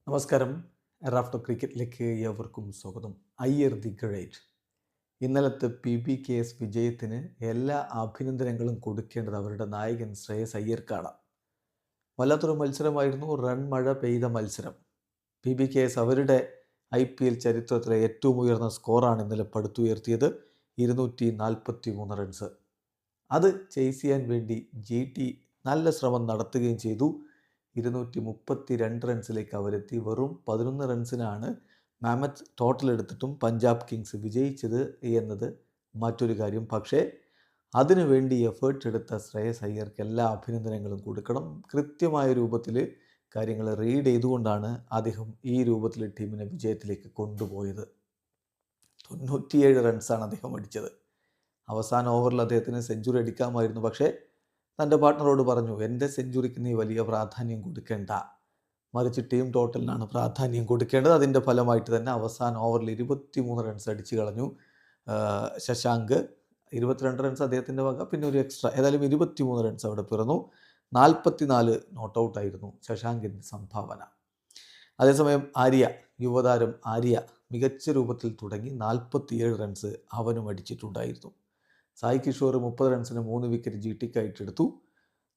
നമസ്കാരം. റാഫ്റ്റർ ക്രിക്കറ്റിലേക്ക് ഏവർക്കും സ്വാഗതം. Iyer the great. ഇന്നലത്തെ PBKS വിജയത്തിന് എല്ലാ അഭിനന്ദനങ്ങളും കൊടുക്കേണ്ടത് അവരുടെ നായകൻ ശ്രേയസ് അയ്യർക്കാണ്. വല്ലാത്തൊരു മത്സരമായിരുന്നു. റൺ മഴ പെയ്ത മത്സരം. PBKS അവരുടെ IPL ചരിത്രത്തിലെ ഏറ്റവും ഉയർന്ന സ്കോറാണ് ഇന്നലെ പടുത്തുയർത്തിയത്. 243 റൺസ്. അത് ചേസ് ചെയ്യാൻ വേണ്ടി GT നല്ല ശ്രമം നടത്തുകയും ചെയ്തു. 232 റൺസിലേക്ക് അവരെത്തി. വെറും 11 റൺസിനാണ് മാമത്ത് ടോട്ടൽ എടുത്തിട്ടും പഞ്ചാബ് കിങ്സ് വിജയിച്ചത് എന്നത് മറ്റൊരു കാര്യം. പക്ഷേ അതിനുവേണ്ടി എഫേർട്ട് എടുത്ത ശ്രേയസ് അയ്യർക്ക് എല്ലാ അഭിനന്ദനങ്ങളും കൊടുക്കണം. കൃത്യമായ രൂപത്തിൽ കാര്യങ്ങൾ റീഡ് ചെയ്തുകൊണ്ടാണ് അദ്ദേഹം ഈ രൂപത്തിൽ ടീമിനെ വിജയത്തിലേക്ക് കൊണ്ടുപോയത്. 97 റൺസാണ് അദ്ദേഹം അടിച്ചത്. അവസാന ഓവറിൽ അദ്ദേഹത്തിന് സെഞ്ചുറി അടിക്കാമായിരുന്നു. പക്ഷേ തൻ്റെ പാർട്ട്ണറോട് പറഞ്ഞു, എൻ്റെ സെഞ്ചുറിക്ക് നീ വലിയ പ്രാധാന്യം കൊടുക്കേണ്ട, മറിച്ച് ടീം ടോട്ടലിനാണ് പ്രാധാന്യം കൊടുക്കേണ്ടത്. അതിൻ്റെ ഫലമായിട്ട് തന്നെ അവസാന ഓവറിൽ 23 റൺസ് അടിച്ചു കളഞ്ഞു ശശാങ്ക്. 22 റൺസ് അദ്ദേഹത്തിൻ്റെ വക, പിന്നെ ഒരു എക്സ്ട്രാ. ഏതായാലും 23 റൺസ് അവിടെ പിറന്നു. 44 നോട്ട് ഔട്ടായിരുന്നു ശശാങ്കിൻ്റെ സംഭാവന. അതേസമയം യുവതാരം ആര്യ മികച്ച രൂപത്തിൽ തുടങ്ങി 47 റൺസ് അവനും അടിച്ചിട്ടുണ്ടായിരുന്നു. സായി കിഷോർ 30 റൺസിന് 3 വിക്കറ്റ് GTക്കായിട്ട് എടുത്തു.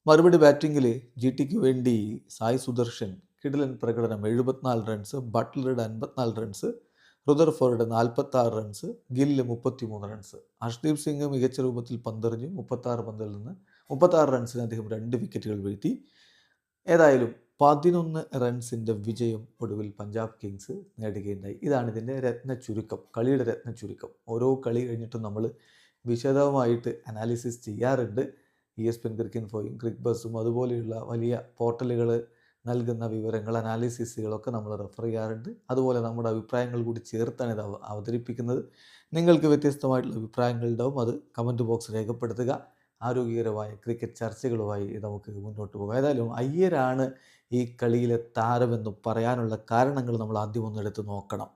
മറുപടി ബാറ്റിങ്ങിൽ GTക്ക് വേണ്ടി സായി സുദർശൻ കിടിലൻ പ്രകടനം, 74 റൺസ്, ബട്ട്ലറുടെ 54 runs, Rutherford 46 runs, Gill 33 runs. Harshdeep Singh മികച്ച രൂപത്തിൽ പന്തെറിഞ്ഞു. 36 പന്തിൽ നിന്ന് 36 റൺസിന് അദ്ദേഹം 2 വിക്കറ്റുകൾ വീഴ്ത്തി. ഏതായാലും 11 റൺസിൻ്റെ വിജയം ഒടുവിൽ പഞ്ചാബ് കിങ്സ് നേടുകയുണ്ടായി. ഇതാണ് ഇതിൻ്റെ രത്നച്ചുരുക്കം, കളിയുടെ രത്നച്ചുരുക്കം. ഓരോ കളി കഴിഞ്ഞിട്ടും നമ്മൾ വിശദമായിട്ട് അനാലിസിസ് ചെയ്യാറുണ്ട്. ESPN ക്രിക്കിൻഫോയും ക്രിക്ക് ബസ്സും അതുപോലെയുള്ള വലിയ പോർട്ടലുകൾ നൽകുന്ന വിവരങ്ങൾ, അനാലിസിസുകളൊക്കെ നമ്മൾ റെഫർ ചെയ്യാറുണ്ട്. അതുപോലെ നമ്മുടെ അഭിപ്രായങ്ങൾ കൂടി ചേർത്താണ് ഇത് അവതരിപ്പിക്കുന്നത്. നിങ്ങൾക്ക് വ്യത്യസ്തമായിട്ടുള്ള അഭിപ്രായങ്ങളുണ്ടാവും, അത് കമൻറ്റ് ബോക്സ് രേഖപ്പെടുത്തുക. ആരോഗ്യകരമായ ക്രിക്കറ്റ് ചർച്ചകളുമായി നമുക്ക് മുന്നോട്ട് പോകാം. ഏതായാലും അയ്യരാണ് ഈ കളിയിലെ താരമെന്ന് പറയാനുള്ള കാരണങ്ങൾ നമ്മൾ ആദ്യം ഒന്നെടുത്ത് നോക്കണം.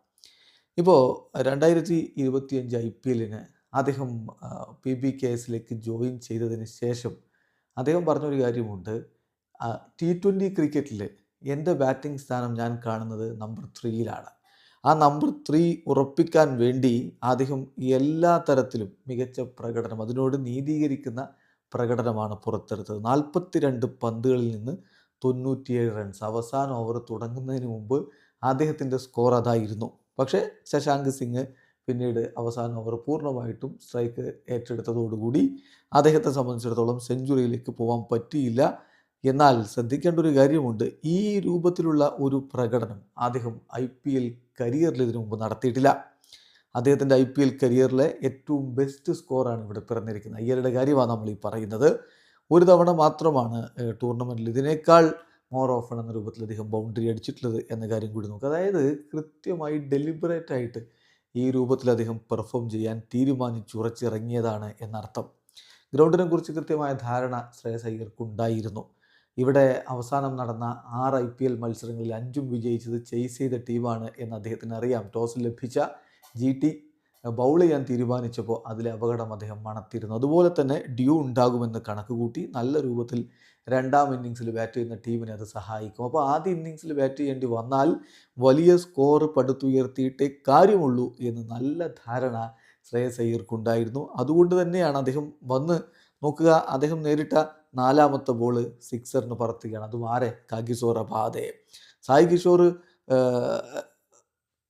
ഇപ്പോൾ 2025 IPLന് അദ്ദേഹം PBKSലേക്ക് ജോയിൻ ചെയ്തതിന് ശേഷം അദ്ദേഹം പറഞ്ഞൊരു കാര്യമുണ്ട്. T20 ക്രിക്കറ്റിൽ എൻ്റെ ബാറ്റിംഗ് സ്ഥാനം ഞാൻ കാണുന്നത് നമ്പർ 3യിലാണ്. ആ നമ്പർ 3 ഉറപ്പിക്കാൻ വേണ്ടി അദ്ദേഹം എല്ലാ തരത്തിലും മികച്ച പ്രകടനം, അതിനോട് നീതീകരിക്കുന്ന പ്രകടനമാണ് പുറത്തെടുത്തത്. 42 പന്തുകളിൽ നിന്ന് 97 റൺസ്. അവസാന ഓവർ തുടങ്ങുന്നതിന് മുമ്പ് അദ്ദേഹത്തിൻ്റെ സ്കോർ അതായിരുന്നു. പക്ഷേ ശശാങ്ക് സിംഗ് പിന്നീട് അവസാന ഓവർ പൂർണ്ണമായിട്ടും സ്ട്രൈക്ക് ഏറ്റെടുത്തതോടുകൂടി അദ്ദേഹത്തെ സംബന്ധിച്ചിടത്തോളം സെഞ്ചുറിയിലേക്ക് പോകാൻ പറ്റിയില്ല. എന്നാൽ ശ്രദ്ധിക്കേണ്ട ഒരു കാര്യമുണ്ട്, ഈ രൂപത്തിലുള്ള ഒരു പ്രകടനം അദ്ദേഹം IPL കരിയറിൽ ഇതിനു മുമ്പ് നടത്തിയിട്ടില്ല. അദ്ദേഹത്തിൻ്റെ IPL കരിയറിലെ ഏറ്റവും ബെസ്റ്റ് സ്കോറാണ് ഇവിടെ പിറന്നിരിക്കുന്നത്. അയ്യരുടെ കാര്യമാണ് നമ്മൾ ഈ പറയുന്നത്. ഒരു തവണ മാത്രമാണ് ടൂർണമെൻറ്റിൽ ഇതിനേക്കാൾ മോർ ഓഫൺ എന്ന രൂപത്തിൽ അദ്ദേഹം ബൗണ്ടറി അടിച്ചിട്ടുള്ളത് എന്ന കാര്യം കൂടി നോക്കുക. അതായത് കൃത്യമായി ഡെലിബറേറ്റായിട്ട് ഈ രൂപത്തിൽ അദ്ദേഹം പെർഫോം ചെയ്യാൻ തീരുമാനിച്ചുറച്ചിറങ്ങിയതാണ് എന്നർത്ഥം. ഗ്രൗണ്ടിനെ കുറിച്ച് കൃത്യമായ ധാരണ ശ്രേയസ് അയ്യർക്കുണ്ടായിരുന്നു. ഇവിടെ അവസാനം നടന്ന 6 IPL മത്സരങ്ങളിൽ 5ഉം വിജയിച്ചത് ചേസ് ചെയ്ത ടീമാണ് എന്ന് അദ്ദേഹത്തിന് അറിയാം. ടോസ് ലഭിച്ച GT ബൗൾ ചെയ്യാൻ തീരുമാനിച്ചപ്പോൾ അതിലെ അപകടം അദ്ദേഹം മണത്തിരുന്നു. അതുപോലെ തന്നെ ഡ്യൂ ഉണ്ടാകുമെന്ന് കണക്ക് കൂട്ടി നല്ല രൂപത്തിൽ രണ്ടാം ഇന്നിങ്സിൽ ബാറ്റ് ചെയ്യുന്ന ടീമിനെ അത് സഹായിക്കും. അപ്പോൾ ആദ്യ ഇന്നിങ്സിൽ ബാറ്റ് ചെയ്യേണ്ടി വന്നാൽ വലിയ സ്കോർ പടുത്തുയർത്തിയിട്ടേ കാര്യമുള്ളൂ എന്ന് നല്ല ധാരണ ശ്രേയസ് അയ്യർക്കുണ്ടായിരുന്നു. അതുകൊണ്ട് തന്നെയാണ് അദ്ദേഹം വന്ന് നോക്കുക, അദ്ദേഹം നേരിട്ട 4ാമത്തെ ബോൾ സിക്സറിന് പറത്തുകയാണ്. അതും കാഗിസോ റബാദയെ. സായി കിഷോർ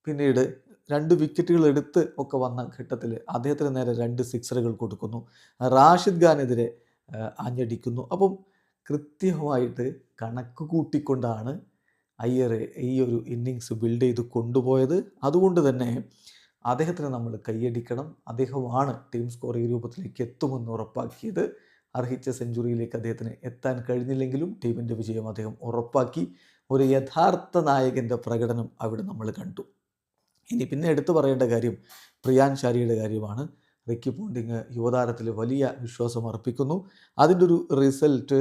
പിന്നീട് 2 വിക്കറ്റുകൾ എടുത്ത് ഒക്കെ വന്ന ഘട്ടത്തിൽ അദ്ദേഹത്തിന് നേരെ 2 സിക്സറുകൾ കൊടുക്കുന്നു. റാഷിദ് ഖാനെതിരെ ആഞ്ഞടിക്കുന്നു. അപ്പം കൃത്യമായിട്ട് കണക്ക് കൂട്ടിക്കൊണ്ടാണ് അയ്യർ ഈ ഒരു ഇന്നിങ്സ് ബിൽഡ് ചെയ്ത് കൊണ്ടുപോയത്. അതുകൊണ്ട് തന്നെ അദ്ദേഹത്തിന് നമ്മൾ കൈയടിക്കണം. അദ്ദേഹമാണ് ടീം സ്കോർ ഈ രൂപത്തിലേക്ക് എത്തുമെന്ന് ഉറപ്പാക്കിയത്. അർഹിച്ച സെഞ്ചുറിയിലേക്ക് അദ്ദേഹത്തിന് എത്താൻ കഴിഞ്ഞില്ലെങ്കിലും ടീമിൻ്റെ വിജയം അദ്ദേഹം ഉറപ്പാക്കി. ഒരു യഥാർത്ഥ നായകൻ്റെ പ്രകടനം അവിടെ നമ്മൾ കണ്ടു. ഇനി പിന്നെ എടുത്തു പറയേണ്ട കാര്യം പ്രിയാൻ ഷാരിയുടെ കാര്യമാണ്. റിക്കി പോണ്ടിങ് യുവതാരത്തിൽ വലിയ വിശ്വാസം അർപ്പിക്കുന്നു. അതിൻ്റെ ഒരു റിസൾട്ട്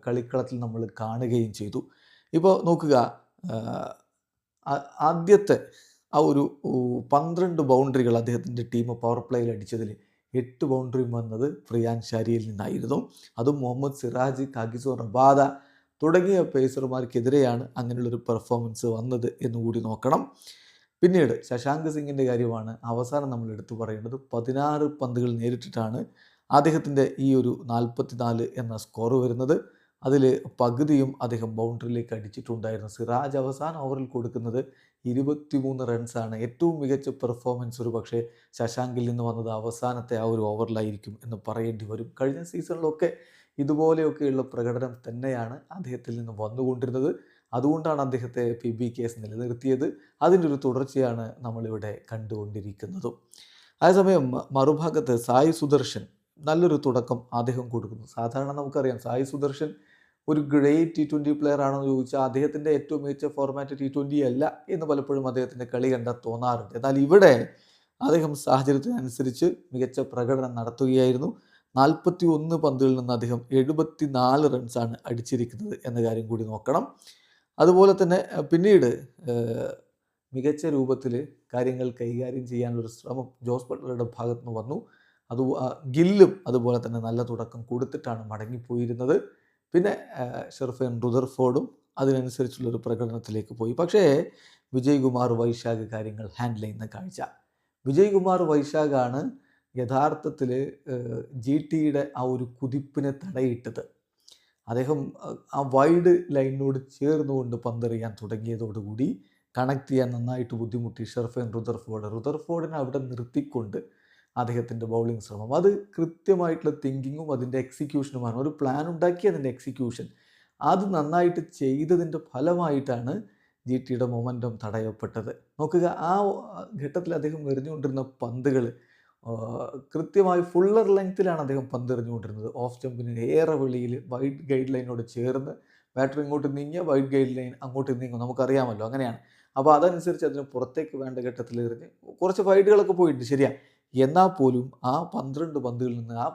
കളിക്കളത്തിൽ നമ്മൾ കാണുകയും ചെയ്തു. ഇപ്പോൾ നോക്കുക, ആദ്യത്തെ ആ ഒരു 12 ബൗണ്ടറികൾ അദ്ദേഹത്തിൻ്റെ ടീം പവർ പ്ലേയിൽ അടിച്ചതിൽ 8 ബൗണ്ടറിയും വന്നത് പ്രിയാൻ ഷാരിയിൽ നിന്നായിരുന്നു. അതും മുഹമ്മദ് സിറാജ്, കാഗിസോ റബാദ തുടങ്ങിയ പേസർമാർക്കെതിരെയാണ് അങ്ങനെയുള്ളൊരു പെർഫോമൻസ് വന്നത് എന്നുകൂടി നോക്കണം. പിന്നീട് ശശാങ്ക് സിംഗിൻ്റെ കാര്യമാണ് അവസാനം നമ്മൾ എടുത്തു പറയേണ്ടത്. 16 പന്തുകൾ നേരിട്ടിട്ടാണ് അദ്ദേഹത്തിൻ്റെ ഈ ഒരു 44 എന്ന സ്കോർ വരുന്നത്. അതിൽ പകുതിയും അദ്ദേഹം ബൗണ്ടറിയിലേക്ക് അടിച്ചിട്ടുണ്ടായിരുന്നു. സിറാജ് അവസാന ഓവറിൽ കൊടുക്കുന്നത് 23 റൺസാണ്. ഏറ്റവും മികച്ച പെർഫോമൻസ് ഒരു പക്ഷേ ശശാങ്കിൽ നിന്ന് വന്നത് അവസാനത്തെ ആ ഒരു ഓവറിലായിരിക്കും എന്ന് പറയേണ്ടി വരും. കഴിഞ്ഞ സീസണിലൊക്കെ ഇതുപോലെയൊക്കെയുള്ള പ്രകടനം തന്നെയാണ് അദ്ദേഹത്തിൽ നിന്ന് വന്നുകൊണ്ടിരുന്നത്. അതുകൊണ്ടാണ് അദ്ദേഹത്തെ PBKS നിലനിർത്തിയത്. അതിൻ്റെ ഒരു തുടർച്ചയാണ് നമ്മളിവിടെ കണ്ടുകൊണ്ടിരിക്കുന്നതും. അതേസമയം മറുഭാഗത്ത് സായി സുദർശൻ നല്ലൊരു തുടക്കം അദ്ദേഹം കൊടുക്കുന്നു. സാധാരണ നമുക്കറിയാം സായി സുദർശൻ ഒരു ഗ്രേറ്റ് T20 പ്ലെയർ ആണോ എന്ന് ചോദിച്ചാൽ അദ്ദേഹത്തിൻ്റെ ഏറ്റവും മികച്ച ഫോർമാറ്റ് T20 അല്ല എന്ന് പലപ്പോഴും അദ്ദേഹത്തിൻ്റെ കളി കണ്ടാൽ തോന്നാറുണ്ട്. എന്നാൽ ഇവിടെ അദ്ദേഹം സാഹചര്യത്തിനനുസരിച്ച് മികച്ച പ്രകടനം നടത്തുകയായിരുന്നു. 41 പന്തുകളിൽ നിന്ന് അദ്ദേഹം 74 റൺസാണ് അടിച്ചിരിക്കുന്നത് എന്ന കാര്യം കൂടി നോക്കണം. അതുപോലെ തന്നെ പിന്നീട് മികച്ച രൂപത്തിൽ കാര്യങ്ങൾ കൈകാര്യം ചെയ്യാനുള്ളൊരു ശ്രമം ജോസ് ബട്ട്ലറുടെ ഭാഗത്തു നിന്ന് വന്നു. ഗില്ലും അതുപോലെ തന്നെ നല്ല തുടക്കം കൊടുത്തിട്ടാണ് മടങ്ങിപ്പോയിരുന്നത്. പിന്നെ ഷെർഫൻ റുദർഫോർഡും അതിനനുസരിച്ചുള്ളൊരു പ്രകടനത്തിലേക്ക് പോയി. പക്ഷേ വിജയ് കുമാർ വൈശാഖ് കാര്യങ്ങൾ ഹാൻഡിൽ ചെയ്യുന്ന കാഴ്ച. വിജയ് കുമാർ വൈശാഖാണ് യഥാർത്ഥത്തിൽ GTയുടെ ആ ഒരു കുതിപ്പിനെ തടയിട്ടത്. അദ്ദേഹം ആ വൈഡ് ലൈനിനോട് ചേർന്നുകൊണ്ട് പന്തെറിയാൻ തുടങ്ങിയതോടുകൂടി കണക്ട് ചെയ്യാൻ നന്നായിട്ട് ബുദ്ധിമുട്ടി ഷെർഫൻ റുദർഫോർഡിനെ അവിടെ നിർത്തിക്കൊണ്ട് അദ്ദേഹത്തിൻ്റെ ബൗളിംഗ് ശ്രമം അത് കൃത്യമായിട്ടുള്ള തിങ്കിങ്ങും അതിൻ്റെ എക്സിക്യൂഷനുമാണ്. ഒരു പ്ലാൻ ഉണ്ടാക്കി അതിൻ്റെ എക്സിക്യൂഷൻ അത് നന്നായിട്ട് ചെയ്തതിൻ്റെ ഫലമായിട്ടാണ് GTയുടെ മൊമെൻറ്റം തടയപ്പെട്ടത്. നോക്കുക, ആ ഘട്ടത്തിൽ അദ്ദേഹം എറിഞ്ഞുകൊണ്ടിരുന്ന പന്തുകൾ കൃത്യമായി ഫുള്ളർ ലെങ്ത്തിലാണ് അദ്ദേഹം പന്തെറിഞ്ഞുകൊണ്ടിരുന്നത്. ഓഫ് സ്റ്റംപിന് ഏറെ വെളിയിൽ വൈഡ് ഗൈഡ് ലൈനോട് ചേർന്ന് ബാറ്റർ ഇങ്ങോട്ട് നീങ്ങിയ വൈഡ് ഗൈഡ് ലൈൻ അങ്ങോട്ട് നീങ്ങും, നമുക്കറിയാമല്ലോ അങ്ങനെയാണ്. അപ്പോൾ അതനുസരിച്ച് അതിന് പുറത്തേക്ക് വേണ്ട ഘട്ടത്തിൽ എറിഞ്ഞ് കുറച്ച് ഫൈറ്റുകളൊക്കെ പോയിട്ടുണ്ട്, ശരിയാണ്. എന്നാൽ പോലും ആ 12 പന്തുകളിൽ നിന്ന് ആ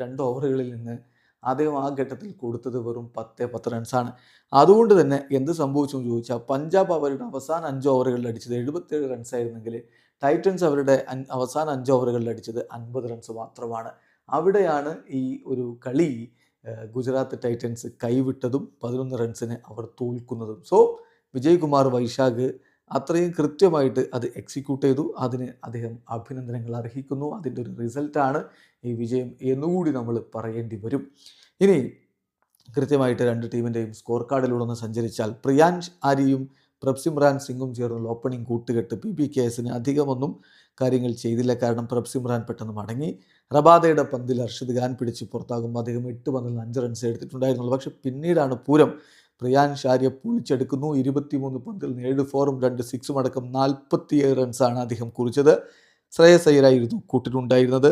2 ഓവറുകളിൽ നിന്ന് അദ്ദേഹം ആ ഘട്ടത്തിൽ കൊടുത്തത് വെറും 10 റൺസാണ്. അതുകൊണ്ട് തന്നെ എന്ത് സംഭവിച്ചു എന്ന് ചോദിച്ചാൽ പഞ്ചാബ് അവരുടെ അവസാന 5 ഓവറുകളിൽ അടിച്ചത് 77 റൺസായിരുന്നെങ്കിൽ ടൈറ്റൻസ് അവരുടെ അവസാന 5 ഓവറുകളിൽ അടിച്ചത് 50 റൺസ് മാത്രമാണ്. അവിടെയാണ് ഈ ഒരു കളി ഗുജറാത്ത് ടൈറ്റൻസ് കൈവിട്ടതും 11 റൺസിന് അവർ തോൽക്കുന്നതും. സോ വിജയ് കുമാർ വൈശാഖ് അത്രയും കൃത്യമായിട്ട് അത് എക്സിക്യൂട്ട് ചെയ്തു. അതിന് അദ്ദേഹം അഭിനന്ദനങ്ങൾ അർഹിക്കുന്നു. അതിൻ്റെ ഒരു റിസൾട്ടാണ് ഈ വിജയം എന്നുകൂടി നമ്മൾ പറയേണ്ടി വരും. ഇനി കൃത്യമായിട്ട് 2 ടീമിൻ്റെയും സ്കോർ കാർഡിലൂടെ ഒന്ന് സഞ്ചരിച്ചാൽ പ്രിയാൻഷ് ആര്യയും പ്രഭ്സിമ്രാൻ സിംഗും ചേർന്നുള്ള ഓപ്പണിംഗ് കൂട്ടുകെട്ട് PBKSന് അധികമൊന്നും കാര്യങ്ങൾ ചെയ്തില്ല. കാരണം പ്രഭ്സിമ്രാൻ പെട്ടെന്ന് മടങ്ങി. റബാദയുടെ പന്തിൽ അർഷദ് ഖാൻ പിടിച്ച് പുറത്താകുമ്പോൾ അദ്ദേഹം 8 പന്തിൽ 5 റൺസ് എടുത്തിട്ടുണ്ടായിരുന്നുള്ളൂ. പക്ഷേ പിന്നീടാണ് പൂരം. പ്രിയാൻഷ് ആര്യ പൊളിച്ചെടുക്കുന്നു. 23 പന്തിൽ 7 ഫോറും 2 സിക്സും അടക്കം 47 റൺസാണ് അദ്ദേഹം കുറിച്ചത്. ശ്രേയസ് അയ്യരായിരുന്നു കൂട്ടിലുണ്ടായിരുന്നത്.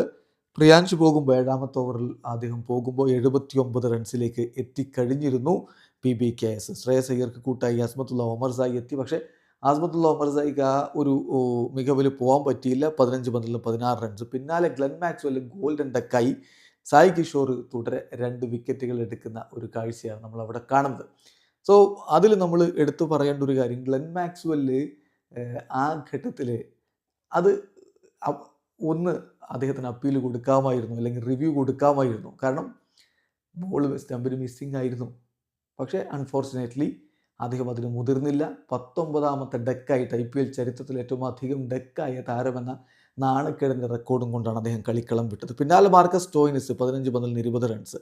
പ്രിയാൻഷ് പോകുമ്പോൾ 7ാമത്തെ ഓവറിൽ അദ്ദേഹം പോകുമ്പോൾ 79 റൺസിലേക്ക് എത്തിക്കഴിഞ്ഞിരുന്നു PBKS. ശ്രേയസ് അയ്യർക്ക് കൂട്ടായി അസ്മത്തുള്ള ഒമർസായി എത്തി. പക്ഷേ അസ്മത്തുള്ള ഒമർസായിക്ക് ആ ഒരു മികവിൽ പോകാൻ പറ്റിയില്ല. 15 പന്തിൽ 16 റൺസ്. പിന്നാലെ ഗ്ലെൻ മാക്സ്വെൽ ഗോൾഡൻ ഡക്കായി. സായി കിഷോർ തുടരെ 2 വിക്കറ്റുകൾ എടുക്കുന്ന ഒരു കാഴ്ചയാണ് നമ്മൾ അവിടെ കാണുന്നത്. സോ അതിൽ നമ്മൾ എടുത്തു പറയേണ്ട ഒരു കാര്യം, ഗ്ലെൻ മാക്സ്വെല്ല് ആ ഘട്ടത്തിൽ അത് ഒന്ന് അദ്ദേഹത്തിന് അപ്പീൽ കൊടുക്കാമായിരുന്നു, അല്ലെങ്കിൽ റിവ്യൂ കൊടുക്കാമായിരുന്നു. കാരണം ബോൾ സ്റ്റമ്പിന് മിസ്സിങ് ആയിരുന്നു. പക്ഷേ അൺഫോർച്ചുനേറ്റ്ലി അദ്ദേഹം അതിന് മുതിർന്നില്ല. 19ാമത്തെ ഡെക്കായിട്ട് IPL ചരിത്രത്തിൽ ഏറ്റവും അധികം ഡെക്കായ താരമെന്ന നാണക്കേടിൻ്റെ റെക്കോർഡും കൊണ്ടാണ് അദ്ദേഹം കളിക്കളം വിട്ടത്. പിന്നാലെ മാർക്കസ് സ്റ്റോയിനിസ് 15 പന്തിൽ 20 റൺസ്.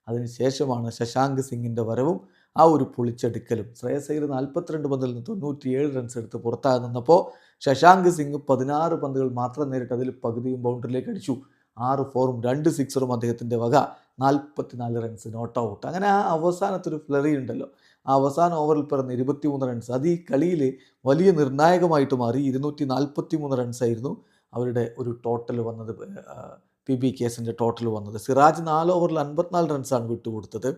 അതിനുശേഷമാണ് ശശാങ്ക് സിംഗിൻ്റെ വരവും ആ ഒരു പൊളിച്ചെടുക്കലും. ശ്രേയസ് അയ്യർ 42 പന്തിൽ നിന്ന് 97 റൺസ് എടുത്ത് പുറത്തായി നിന്നപ്പോൾ ശശാങ്ക് സിംഗ് 16 പന്തുകൾ മാത്രം നേരിട്ട് അതിൽ പകുതിയും ബൗണ്ടറിയിലേക്ക് അടിച്ചു. 6 ഫോറും 2 സിക്സറും അദ്ദേഹത്തിൻ്റെ വക. 44 റൺസ് നോട്ട് ഔട്ട്. അങ്ങനെ ആ അവസാനത്തൊരു ഫ്ലറി ഉണ്ടല്ലോ, ആ അവസാന ഓവറിൽ പിറന്ന് 23 റൺസ്, അത് ഈ കളിയിൽ വലിയ നിർണായകമായിട്ട് മാറി. 243 റൺസായിരുന്നു അവരുടെ ഒരു ടോട്ടൽ വന്നത്, PBKSൻ്റെ ടോട്ടൽ വന്നത്. സിറാജ് 4 ഓവറിൽ 54 റൺസാണ് വിട്ടുകൊടുത്തത്.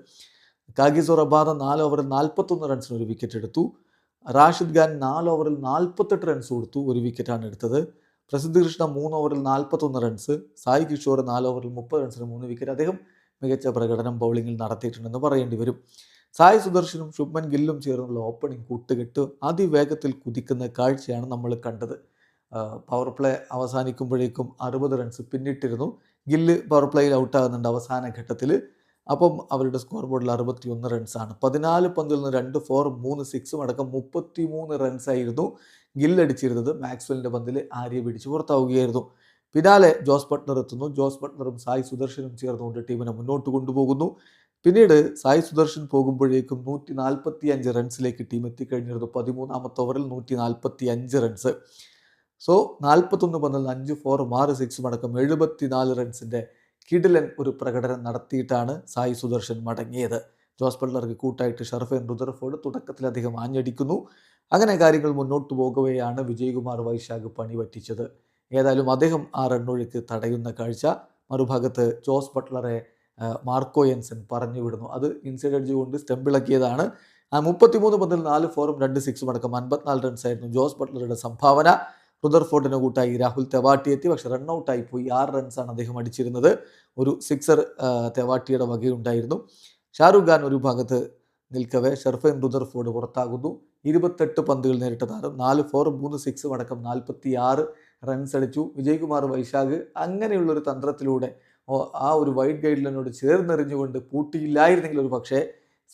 കാഗിസോ റബാദ 4 ഓവറിൽ 41 റൺസിന് ഒരു വിക്കറ്റ് എടുത്തു. റാഷിദ് ഖാൻ 4 ഓവറിൽ 48 റൺസ് കൊടുത്തു, ഒരു വിക്കറ്റാണ് എടുത്തത്. പ്രസിദ്ധ് കൃഷ്ണ 3 ഓവറിൽ 41 റൺസ്. സായി കിഷോർ 4 ഓവറിൽ 30 റൺസിന് 3 വിക്കറ്റ്. അദ്ദേഹം മികച്ച പ്രകടനം ബൗളിങ്ങിൽ നടത്തിയിട്ടുണ്ടെന്ന് പറയേണ്ടി വരും. സായി സുദർശനും ശുഭ്മൻ ഗില്ലും ചേർന്നുള്ള ഓപ്പണിംഗ് കൂട്ടുകെട്ട് അതിവേഗത്തിൽ കുതിക്കുന്ന കാഴ്ചയാണ് നമ്മൾ കണ്ടത്. പവർ പ്ലേ അവസാനിക്കുമ്പോഴേക്കും 60 റൺസ് പിന്നിട്ടിരുന്നു. ഗില്ല് പവർ പ്ലേയിൽ ഔട്ടാകുന്നുണ്ട് അവസാന ഘട്ടത്തിൽ. അപ്പം അവരുടെ സ്കോർ ബോർഡിൽ 61 റൺസാണ്. 14 പന്തിൽ നിന്ന് 2 4ഉം 3 6ഉം അടക്കം 33 റൺസായിരുന്നു ഗില്ലടിച്ചിരുന്നത്. മാക്സ്വെലിൻ്റെ പന്തിൽ ആര്യ പിടിച്ച് പുറത്താവുകയായിരുന്നു. പിന്നാലെ ജോസ് ബട്ട്ലർ എത്തുന്നു. ജോസ് ബട്ട്ലറും സായ് സുദർശനും ചേർന്നുകൊണ്ട് ടീമിനെ മുന്നോട്ട് കൊണ്ടുപോകുന്നു. പിന്നീട് സായ് സുദർശൻ പോകുമ്പോഴേക്കും 145 റൺസിലേക്ക് ടീം എത്തിക്കഴിഞ്ഞിരുന്നു. 13ാമത്തെ ഓവറിൽ 145 റൺസ്. സോ 41 പന്തിൽ 5 4ഉം 6 6ഉം അടക്കം 74 റൺസിൻ്റെ കിടിലൻ ഒരു പ്രകടനം നടത്തിയിട്ടാണ് സായ് സുദർശൻ മടങ്ങിയത്. ജോസ് ബട്ട്ലർക്ക് കൂട്ടായിട്ട് ഷർഫൈൻ റുദർഫോർഡ് തുടക്കത്തിൽ അദ്ദേഹം ആഞ്ഞടിക്കുന്നു. അങ്ങനെ കാര്യങ്ങൾ മുന്നോട്ട് പോകവെയാണ് വിജയ്കുമാർ വൈശാഖ് പണി പറ്റിച്ചത്. ഏതായാലും അദ്ദേഹം ആ റണ്ണൊഴുക്ക് തടയുന്ന കാഴ്ച. മറുഭാഗത്ത് ജോസ് ബട്ട്ലറെ മാർക്കോ യെൻസൺ പറഞ്ഞു വിടുന്നു. അത് ഇൻസൈഡ് എഡ്ജ് കൊണ്ട് സ്റ്റംപിളക്കിയതാണ്. 33 പന്തിൽ 4 4ഉം 2 6ഉം അടക്കം 54 റൺസായിരുന്നു ജോസ് ബട്ട്ലറുടെ സംഭാവന. റുദർഫോർഡിന് കൂട്ടായി രാഹുൽ തെവാട്ടി എത്തി. പക്ഷേ റണ്ണൗട്ടായി പോയി. 6 റൺസാണ് അദ്ദേഹം അടിച്ചിരുന്നത്. ഒരു സിക്സർ തെവാട്ടിയുടെ വകയുണ്ടായിരുന്നു. ഷാറുഖ് ഖാൻ ഒരു ഭാഗത്ത് നിൽക്കവേ ഷർഫൈൻ റുദർഫോർഡ് പുറത്താകുന്നു. 28 പന്തുകൾ നേരിട്ട താരം 4 4ഉം 3 6ഉം അടക്കം 46 റൺസ് അടിച്ചു. വിജയ്കുമാർ വൈശാഖ് അങ്ങനെയുള്ളൊരു തന്ത്രത്തിലൂടെ ആ ഒരു വൈഡ് ഗൈഡ് ലൈനോട് ചേർന്നെറിഞ്ഞുകൊണ്ട് പൂട്ടിയില്ലായിരുന്നെങ്കിൽ ഒരു പക്ഷേ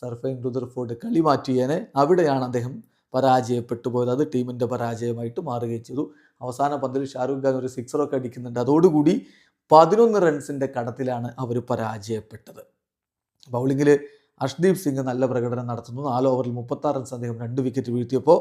ഷർഫൈൻ റുദർഫോർഡ് കളി മാറ്റിയേനെ. അവിടെയാണ് അദ്ദേഹം പരാജയപ്പെട്ടു പോയത്. അത് ടീമിൻ്റെ പരാജയമായിട്ട് മാറുകയും ചെയ്തു. അവസാന പന്തിൽ ഷാറുഖ് ഖാൻ ഒരു സിക്സറൊക്കെ അടിക്കുന്നുണ്ട്. അതോടുകൂടി 11 റൺസിൻ്റെ കടത്തിലാണ് അവർ പരാജയപ്പെട്ടത്. ബൗളിങ്ങിൽ അർഷ്ദീപ് സിംഗ് നല്ല പ്രകടനം നടത്തുന്നു. 4 ഓവറിൽ 36 റൺസ് അദ്ദേഹം 2 വിക്കറ്റ് വീഴ്ത്തിയപ്പോൾ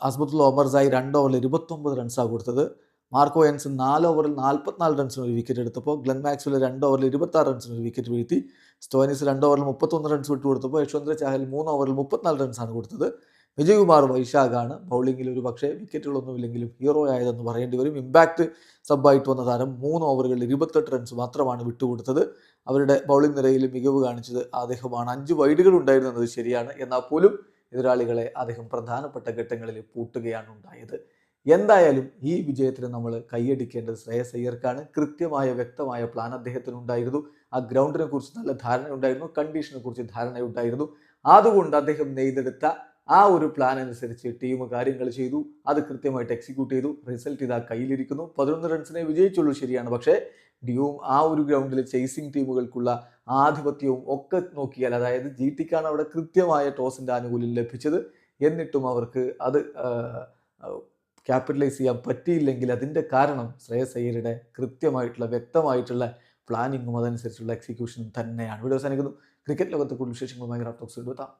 അസ്മത്തുൽ ഒമർ സായി 2 ഓവറിൽ 29 റൺസാണ് കൊടുത്തത്. മാർക്കോ യെൻസൺ 4 ഓവറിൽ 44 റൺസിന് ഒരു വിക്കറ്റ് എടുത്തപ്പോൾ ഗ്ലെൻ മാക്സ്വെൽ 2 ഓവറിൽ 26 റൺസിന് ഒരു വിക്കറ്റ് വീഴ്ത്തി. സ്റ്റോയിനിസ് 2 ഓവറിൽ 31 റൺസ് വിട്ടു കൊടുത്തപ്പോൾ യശ്വന്ദ്ര ചാഹൽ 3 ഓവറിൽ 34 റൺസാണ് കൊടുത്തത്. വിജയ്കുമാർ വൈശാഖാണ് ബൗളിങ്ങിൽ ഒരു പക്ഷേ വിക്കറ്റുകളൊന്നുമില്ലെങ്കിലും ഹീറോ ആയതെന്ന് പറയേണ്ടി വരും. ഇമ്പാക്റ്റ് സബ്ബായിട്ട് വന്ന താരം 3 ഓവറുകളിൽ 28 റൺസ് മാത്രമാണ് വിട്ടുകൊടുത്തത്. അവരുടെ ബൗളിംഗ് നിരയിൽ മികവ് കാണിച്ചത് അദ്ദേഹമാണ്. 5 വൈഡുകൾ ഉണ്ടായിരുന്നത് ശരിയാണ്, എന്നാൽ പോലും എതിരാളികളെ അദ്ദേഹം പ്രധാനപ്പെട്ട ഘട്ടങ്ങളിൽ പൂട്ടുകയാണ് ഉണ്ടായത്. എന്തായാലും ഈ വിജയത്തിന് നമ്മൾ കൈയടിക്കേണ്ടത് ശ്രേയസ് അയ്യർക്കാണ്. കൃത്യമായ വ്യക്തമായ പ്ലാൻ അദ്ദേഹത്തിനുണ്ടായിരുന്നു. ആ ഗ്രൗണ്ടിനെ കുറിച്ച് നല്ല ധാരണയുണ്ടായിരുന്നു, കണ്ടീഷനെ കുറിച്ച് ധാരണയുണ്ടായിരുന്നു. അതുകൊണ്ട് അദ്ദേഹം നെയ്തെടുത്ത ആ ഒരു പ്ലാൻ അനുസരിച്ച് ടീം കാര്യങ്ങൾ ചെയ്തു. അത് കൃത്യമായിട്ട് എക്സിക്യൂട്ട് ചെയ്തു. റിസൾട്ട് ഇതാ കയ്യിലിരിക്കുന്നു. 11 റൺസിനെ വിജയിച്ചുള്ളൂ ശരിയാണ്. പക്ഷേ ഡ്യൂം ആ ഒരു ഗ്രൗണ്ടിൽ ചേസിംഗ് ടീമുകൾക്കുള്ള ആധിപത്യവും ഒക്കെ നോക്കിയാൽ, അതായത് ജി ടിക്കാണ് അവിടെ കൃത്യമായ ടോസിൻ്റെ ആനുകൂല്യം ലഭിച്ചത്. എന്നിട്ടും അവർക്ക് അത് ക്യാപിറ്റലൈസ് ചെയ്യാൻ പറ്റിയില്ലെങ്കിൽ അതിൻ്റെ കാരണം ശ്രേയസ് അയ്യരുടെ കൃത്യമായിട്ടുള്ള വ്യക്തമായിട്ടുള്ള പ്ലാനിങ്ങും അതനുസരിച്ചുള്ള എക്സിക്യൂഷനും തന്നെയാണ്. വീഡിയോ അവസാനിക്കുന്നു. ക്രിക്കറ്റ് ലോകത്തെ കൂടുതൽ വിശേഷങ്ങളുമായി റാഫ് ടോക്സ് എടുത്താം.